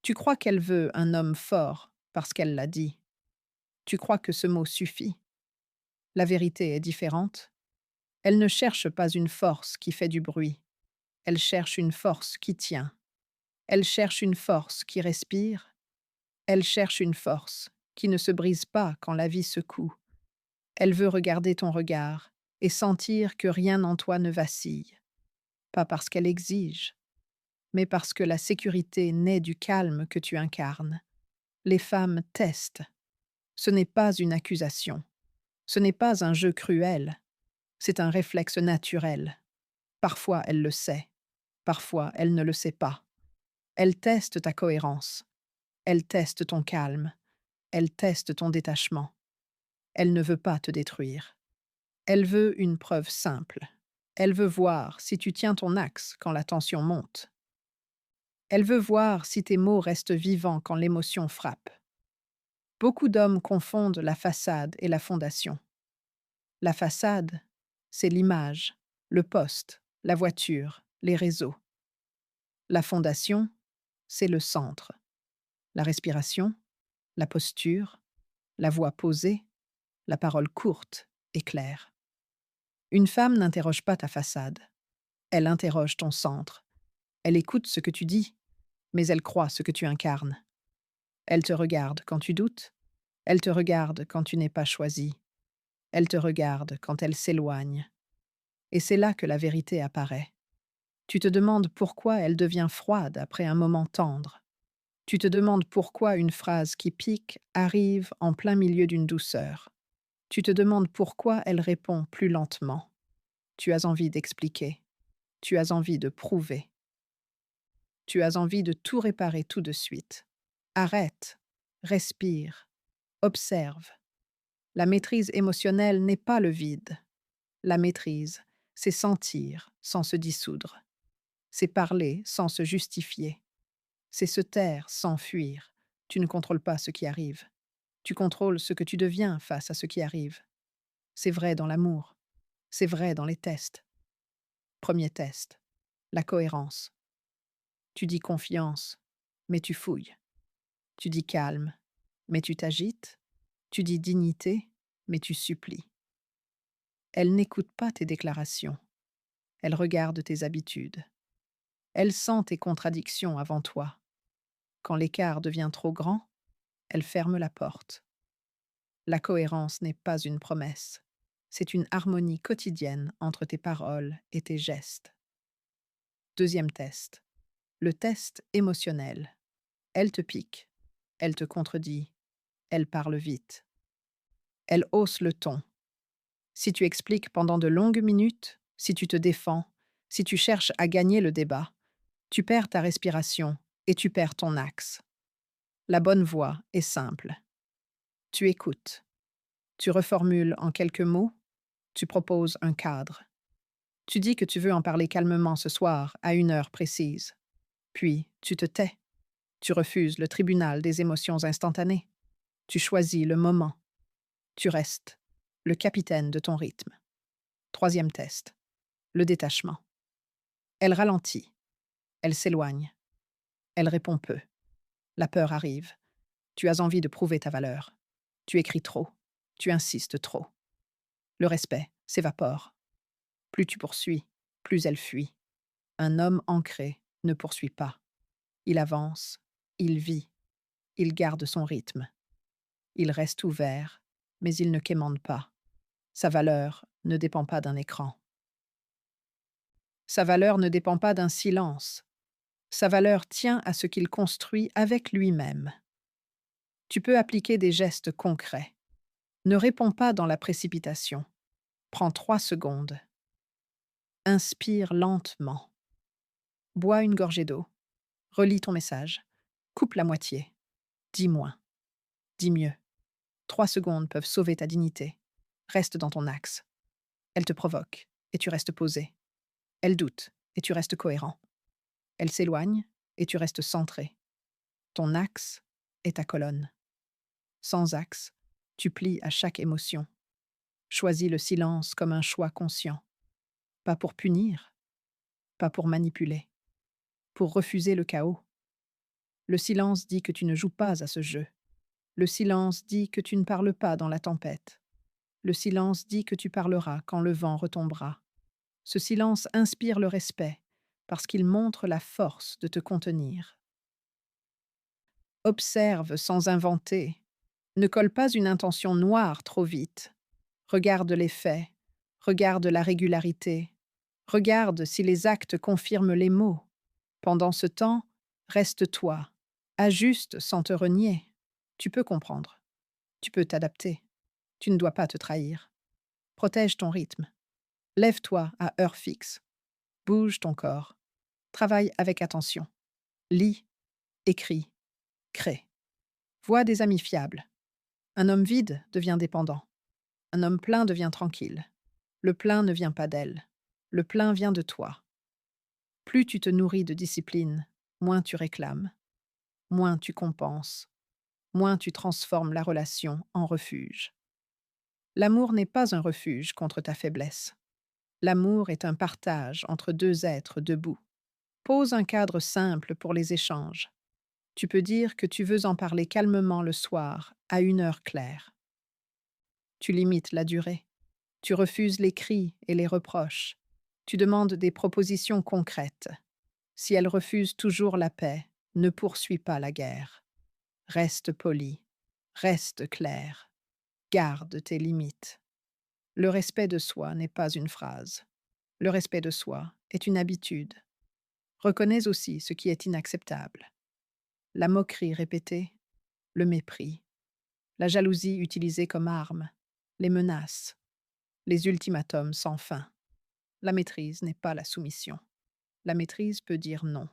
Tu crois qu'elle veut un homme fort parce qu'elle l'a dit. Tu crois que ce mot suffit. La vérité est différente. Elle ne cherche pas une force qui fait du bruit. Elle cherche une force qui tient. Elle cherche une force qui respire. Elle cherche une force qui ne se brise pas quand la vie secoue. Elle veut regarder ton regard et sentir que rien en toi ne vacille. Pas parce qu'elle exige, mais parce que la sécurité naît du calme que tu incarnes. Les femmes testent. Ce n'est pas une accusation. Ce n'est pas un jeu cruel. C'est un réflexe naturel. Parfois elle le sait. Parfois elle ne le sait pas. Elle teste ta cohérence. Elle teste ton calme. Elle teste ton détachement. Elle ne veut pas te détruire. Elle veut une preuve simple. Elle veut voir si tu tiens ton axe quand la tension monte. Elle veut voir si tes mots restent vivants quand l'émotion frappe. Beaucoup d'hommes confondent la façade et la fondation. La façade, c'est l'image, le poste, la voiture, les réseaux. La fondation, c'est le centre, la respiration, la posture, la voix posée, la parole courte et claire. Une femme n'interroge pas ta façade. Elle interroge ton centre. Elle écoute ce que tu dis, mais elle croit ce que tu incarnes. Elle te regarde quand tu doutes. Elle te regarde quand tu n'es pas choisi. Elle te regarde quand elle s'éloigne. Et c'est là que la vérité apparaît. Tu te demandes pourquoi elle devient froide après un moment tendre. Tu te demandes pourquoi une phrase qui pique arrive en plein milieu d'une douceur. Tu te demandes pourquoi elle répond plus lentement. Tu as envie d'expliquer. Tu as envie de prouver. Tu as envie de tout réparer tout de suite. Arrête, respire, observe. La maîtrise émotionnelle n'est pas le vide. La maîtrise, c'est sentir sans se dissoudre. C'est parler sans se justifier. C'est se taire sans fuir. Tu ne contrôles pas ce qui arrive. Tu contrôles ce que tu deviens face à ce qui arrive. C'est vrai dans l'amour. C'est vrai dans les tests. Premier test. La cohérence. Tu dis confiance, mais tu fouilles. Tu dis calme, mais tu t'agites. Tu dis dignité, mais tu supplies. Elle n'écoute pas tes déclarations. Elle regarde tes habitudes. Elle sent tes contradictions avant toi. Quand l'écart devient trop grand, elle ferme la porte. La cohérence n'est pas une promesse. C'est une harmonie quotidienne entre tes paroles et tes gestes. Deuxième test. Le test émotionnel. Elle te pique. Elle te contredit. Elle parle vite. Elle hausse le ton. Si tu expliques pendant de longues minutes, si tu te défends, si tu cherches à gagner le débat, tu perds ta respiration et tu perds ton axe. La bonne voie est simple. Tu écoutes. Tu reformules en quelques mots. Tu proposes un cadre. Tu dis que tu veux en parler calmement ce soir, à une heure précise. Puis, tu te tais. Tu refuses le tribunal des émotions instantanées. Tu choisis le moment. Tu restes le capitaine de ton rythme. Troisième test. Le détachement. Elle ralentit. Elle s'éloigne. Elle répond peu. La peur arrive. Tu as envie de prouver ta valeur. Tu écris trop. Tu insistes trop. Le respect s'évapore. Plus tu poursuis, plus elle fuit. Un homme ancré ne poursuit pas. Il avance, il vit, il garde son rythme. Il reste ouvert, mais il ne quémande pas. Sa valeur ne dépend pas d'un écran. Sa valeur ne dépend pas d'un silence. Sa valeur tient à ce qu'il construit avec lui-même. Tu peux appliquer des gestes concrets. Ne réponds pas dans la précipitation. Prends 3 secondes. Inspire lentement. Bois une gorgée d'eau. Relis ton message. Coupe la moitié. Dis moins. Dis mieux. 3 secondes peuvent sauver ta dignité. Reste dans ton axe. Elle te provoque, et tu restes posé. Elle doute, et tu restes cohérent. Elle s'éloigne, et tu restes centré. Ton axe est ta colonne. Sans axe, tu plies à chaque émotion. Choisis le silence comme un choix conscient. Pas pour punir, pas pour manipuler, pour refuser le chaos. Le silence dit que tu ne joues pas à ce jeu. Le silence dit que tu ne parles pas dans la tempête. Le silence dit que tu parleras quand le vent retombera. Ce silence inspire le respect parce qu'il montre la force de te contenir. Observe sans inventer. Ne colle pas une intention noire trop vite. Regarde les faits. Regarde la régularité. Regarde si les actes confirment les mots. Pendant ce temps, reste toi. Ajuste sans te renier. Tu peux comprendre. Tu peux t'adapter. Tu ne dois pas te trahir. Protège ton rythme. Lève-toi à heure fixe. Bouge ton corps. Travaille avec attention. Lis, écris, crée. Vois des amis fiables. Un homme vide devient dépendant. Un homme plein devient tranquille. Le plein ne vient pas d'elle. Le plein vient de toi. Plus tu te nourris de discipline, moins tu réclames, moins tu compenses, moins tu transformes la relation en refuge. L'amour n'est pas un refuge contre ta faiblesse. L'amour est un partage entre deux êtres debout. Pose un cadre simple pour les échanges. Tu peux dire que tu veux en parler calmement le soir, à une heure claire. Tu limites la durée. Tu refuses les cris et les reproches. Tu demandes des propositions concrètes. Si elle refuse toujours la paix, ne poursuis pas la guerre. Reste poli, reste clair, garde tes limites. Le respect de soi n'est pas une phrase. Le respect de soi est une habitude. Reconnais aussi ce qui est inacceptable. La moquerie répétée, le mépris, la jalousie utilisée comme arme, les menaces, les ultimatums sans fin. La maîtrise n'est pas la soumission. La maîtrise peut dire non.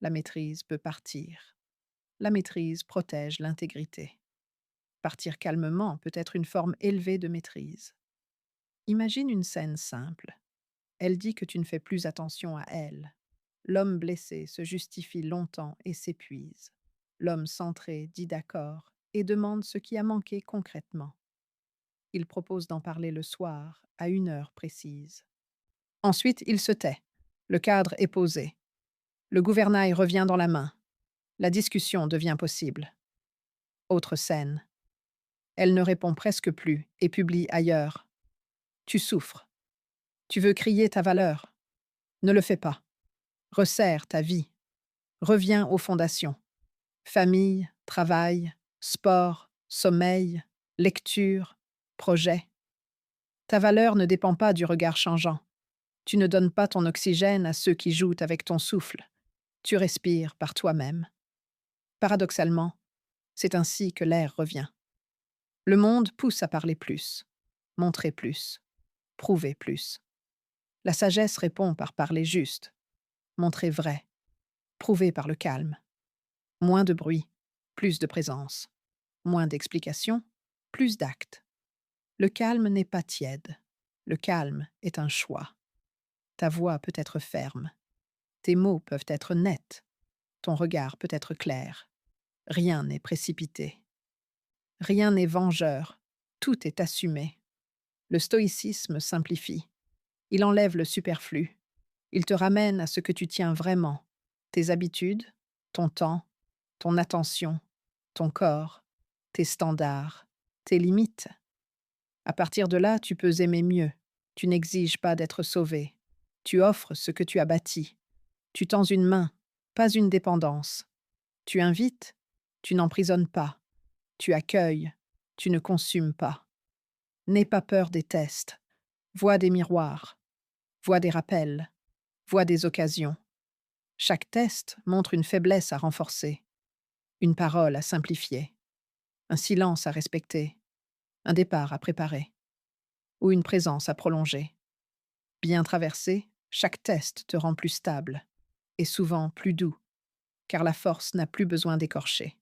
La maîtrise peut partir. La maîtrise protège l'intégrité. Partir calmement peut être une forme élevée de maîtrise. Imagine une scène simple. Elle dit que tu ne fais plus attention à elle. L'homme blessé se justifie longtemps et s'épuise. L'homme centré dit d'accord et demande ce qui a manqué concrètement. Il propose d'en parler le soir, à une heure précise. Ensuite, il se tait. Le cadre est posé. Le gouvernail revient dans la main. La discussion devient possible. Autre scène. Elle ne répond presque plus et publie ailleurs. Tu souffres. Tu veux crier ta valeur. Ne le fais pas. Resserre ta vie. Reviens aux fondations. Famille, travail, sport, sommeil, lecture, projet. Ta valeur ne dépend pas du regard changeant. Tu ne donnes pas ton oxygène à ceux qui jouent avec ton souffle. Tu respires par toi-même. Paradoxalement, c'est ainsi que l'air revient. Le monde pousse à parler plus, montrer plus, prouver plus. La sagesse répond par parler juste, montrer vrai, prouver par le calme. Moins de bruit, plus de présence. Moins d'explications, plus d'actes. Le calme n'est pas tiède. Le calme est un choix. Ta voix peut être ferme. Tes mots peuvent être nets. Ton regard peut être clair. Rien n'est précipité. Rien n'est vengeur. Tout est assumé. Le stoïcisme simplifie. Il enlève le superflu. Il te ramène à ce que tu tiens vraiment. Tes habitudes, ton temps, ton attention, ton corps, tes standards, tes limites. À partir de là, tu peux aimer mieux. Tu n'exiges pas d'être sauvé. Tu offres ce que tu as bâti. Tu tends une main, pas une dépendance. Tu invites, tu n'emprisonnes pas. Tu accueilles, tu ne consumes pas. N'aie pas peur des tests. Vois des miroirs. Vois des rappels. Vois des occasions. Chaque test montre une faiblesse à renforcer, une parole à simplifier, un silence à respecter, un départ à préparer, ou une présence à prolonger. Bien traversé, chaque test te rend plus stable, et souvent plus doux, car la force n'a plus besoin d'écorcher.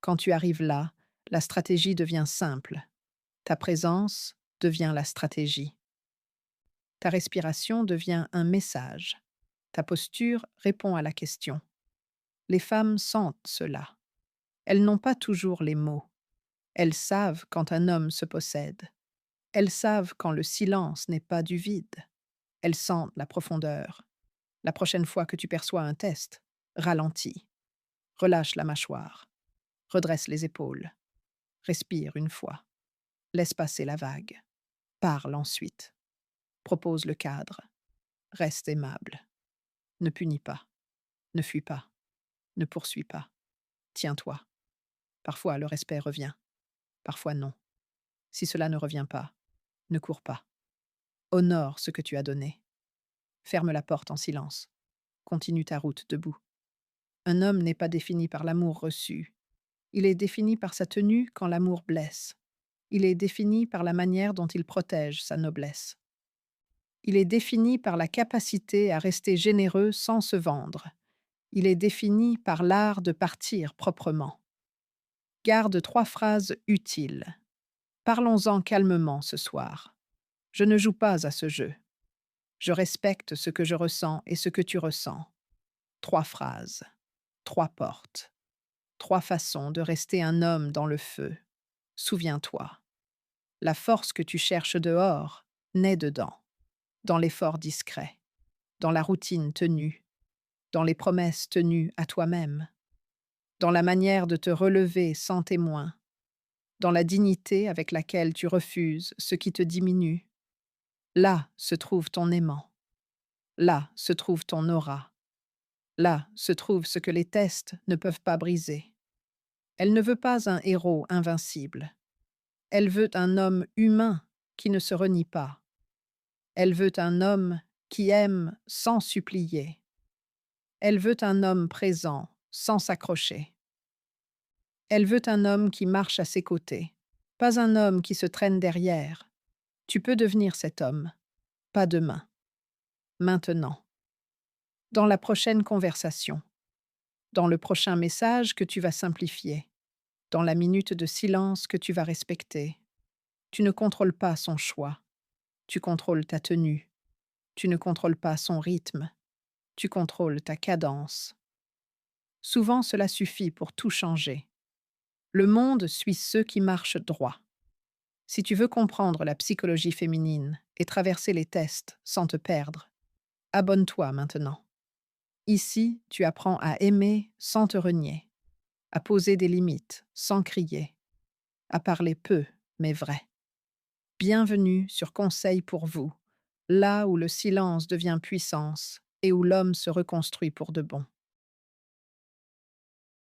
Quand tu arrives là, la stratégie devient simple. Ta présence devient la stratégie. Ta respiration devient un message. Ta posture répond à la question. Les femmes sentent cela. Elles n'ont pas toujours les mots. Elles savent quand un homme se possède. Elles savent quand le silence n'est pas du vide. Elles sentent la profondeur. La prochaine fois que tu perçois un test, ralentis. Relâche la mâchoire. Redresse les épaules. Respire une fois. Laisse passer la vague. Parle ensuite. Propose le cadre. Reste aimable. Ne punis pas. Ne fuis pas. Ne poursuis pas. Tiens-toi. Parfois le respect revient. Parfois non. Si cela ne revient pas, ne cours pas. Honore ce que tu as donné. Ferme la porte en silence. Continue ta route debout. Un homme n'est pas défini par l'amour reçu. Il est défini par sa tenue quand l'amour blesse. Il est défini par la manière dont il protège sa noblesse. Il est défini par la capacité à rester généreux sans se vendre. Il est défini par l'art de partir proprement. Garde 3 phrases utiles. Parlons-en calmement ce soir. Je ne joue pas à ce jeu. Je respecte ce que je ressens et ce que tu ressens. 3 phrases, 3 portes, 3 façons de rester un homme dans le feu. Souviens-toi, la force que tu cherches dehors naît dedans, dans l'effort discret, dans la routine tenue, dans les promesses tenues à toi-même, dans la manière de te relever sans témoin, dans la dignité avec laquelle tu refuses ce qui te diminue. Là se trouve ton aimant. Là se trouve ton aura. Là se trouve ce que les tests ne peuvent pas briser. Elle ne veut pas un héros invincible. Elle veut un homme humain qui ne se renie pas. Elle veut un homme qui aime sans supplier. Elle veut un homme présent, sans s'accrocher. Elle veut un homme qui marche à ses côtés, pas un homme qui se traîne derrière. Tu peux devenir cet homme, pas demain, maintenant. Dans la prochaine conversation, dans le prochain message que tu vas simplifier, dans la minute de silence que tu vas respecter. Tu ne contrôles pas son choix, tu contrôles ta tenue. Tu ne contrôles pas son rythme, tu contrôles ta cadence. Souvent cela suffit pour tout changer. Le monde suit ceux qui marchent droit. Si tu veux comprendre la psychologie féminine et traverser les tests sans te perdre, abonne-toi maintenant. Ici, tu apprends à aimer sans te renier, à poser des limites sans crier, à parler peu mais vrai. Bienvenue sur Conseil pour vous, là où le silence devient puissance et où l'homme se reconstruit pour de bon.